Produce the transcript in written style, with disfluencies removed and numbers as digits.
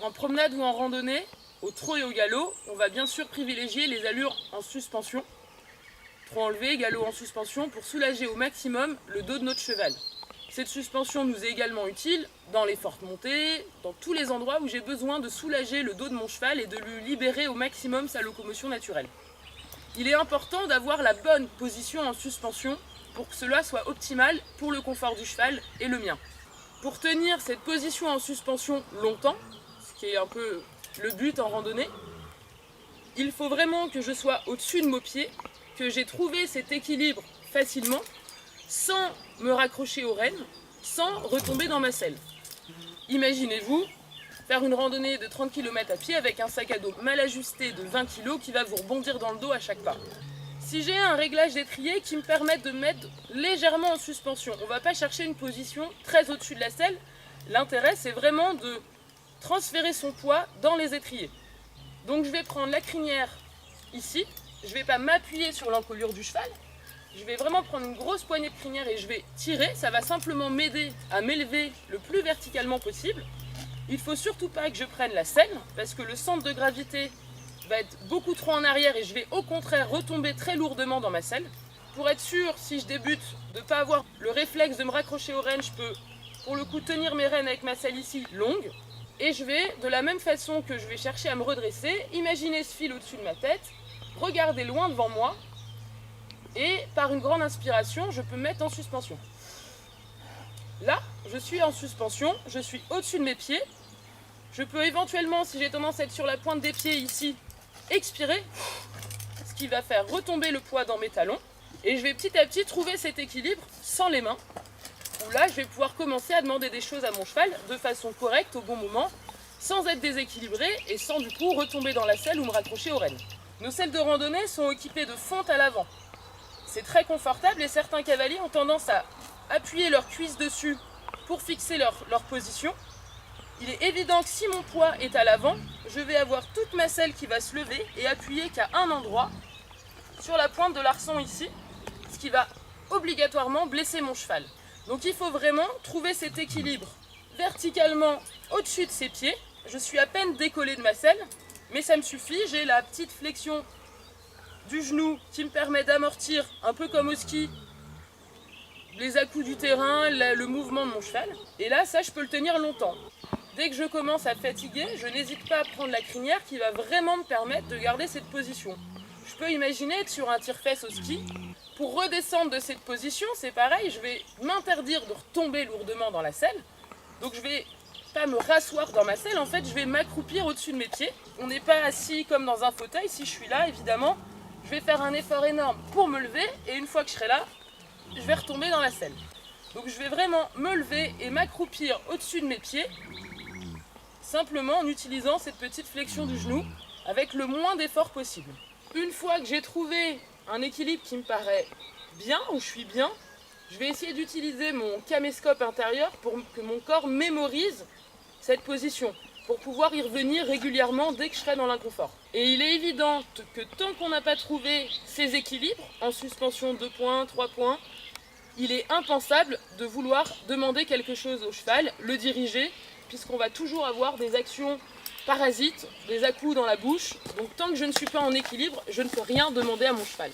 En promenade ou en randonnée, au trot et au galop, on va bien sûr privilégier les allures en suspension. Trot enlevé, galop en suspension pour soulager au maximum le dos de notre cheval. Cette suspension nous est également utile dans les fortes montées, dans tous les endroits où j'ai besoin de soulager le dos de mon cheval et de lui libérer au maximum sa locomotion naturelle. Il est important d'avoir la bonne position en suspension pour que cela soit optimal pour le confort du cheval et le mien. Pour tenir cette position en suspension longtemps, ce qui est un peu le but en randonnée, il faut vraiment que je sois au-dessus de mon pied, que j'ai trouvé cet équilibre facilement, sans me raccrocher aux rênes, sans retomber dans ma selle. Imaginez-vous faire une randonnée de 30 km à pied avec un sac à dos mal ajusté de 20 kg qui va vous rebondir dans le dos à chaque pas. Si j'ai un réglage d'étrier qui me permet de mettre légèrement en suspension, on ne va pas chercher une position très au-dessus de la selle. L'intérêt, c'est vraiment de transférer son poids dans les étriers. Donc je vais prendre la crinière ici, je ne vais pas m'appuyer sur l'encolure du cheval, je vais vraiment prendre une grosse poignée de crinière et je vais tirer, ça va simplement m'aider à m'élever le plus verticalement possible. Il ne faut surtout pas que je prenne la selle, parce que le centre de gravité va être beaucoup trop en arrière et je vais au contraire retomber très lourdement dans ma selle. Pour être sûr, si je débute, de ne pas avoir le réflexe de me raccrocher aux rênes, je peux pour le coup tenir mes rênes avec ma selle ici longue. Et je vais, de la même façon que je vais chercher à me redresser, imaginer ce fil au-dessus de ma tête, regarder loin devant moi, et par une grande inspiration, je peux me mettre en suspension. Là, je suis en suspension, je suis au-dessus de mes pieds. Je peux éventuellement, si j'ai tendance à être sur la pointe des pieds ici, expirer, ce qui va faire retomber le poids dans mes talons. Et je vais petit à petit trouver cet équilibre sans les mains, où là, je vais pouvoir commencer à demander des choses à mon cheval de façon correcte, au bon moment, sans être déséquilibré et sans du coup retomber dans la selle ou me raccrocher aux rênes. Nos selles de randonnée sont équipées de fonte à l'avant. C'est très confortable et certains cavaliers ont tendance à appuyer leurs cuisses dessus pour fixer leur position. Il est évident que si mon poids est à l'avant, je vais avoir toute ma selle qui va se lever et appuyer qu'à un endroit, sur la pointe de l'arçon ici, ce qui va obligatoirement blesser mon cheval. Donc il faut vraiment trouver cet équilibre verticalement au-dessus de ses pieds. Je suis à peine décollé de ma selle, mais ça me suffit, j'ai la petite flexion du genou qui me permet d'amortir, un peu comme au ski, les à-coups du terrain, le mouvement de mon cheval. Et là, ça, je peux le tenir longtemps. Dès que je commence à fatiguer, je n'hésite pas à prendre la crinière qui va vraiment me permettre de garder cette position. Je peux imaginer être sur un tire-fesse au ski. Pour redescendre de cette position, c'est pareil, je vais m'interdire de retomber lourdement dans la selle. Donc je vais pas me rasseoir dans ma selle, en fait, je vais m'accroupir au-dessus de mes pieds. On n'est pas assis comme dans un fauteuil, si je suis là, évidemment, je vais faire un effort énorme pour me lever et une fois que je serai là, je vais retomber dans la selle. Donc je vais vraiment me lever et m'accroupir au-dessus de mes pieds, simplement en utilisant cette petite flexion du genou avec le moins d'effort possible. Une fois que j'ai trouvé un équilibre qui me paraît bien, où je suis bien, je vais essayer d'utiliser mon caméscope intérieur pour que mon corps mémorise cette position, pour pouvoir y revenir régulièrement dès que je serai dans l'inconfort. Et il est évident que tant qu'on n'a pas trouvé ces équilibres, en suspension 2 points, 3 points, il est impensable de vouloir demander quelque chose au cheval, le diriger, puisqu'on va toujours avoir des actions parasites, des à-coups dans la bouche. Donc tant que je ne suis pas en équilibre, je ne peux rien demander à mon cheval.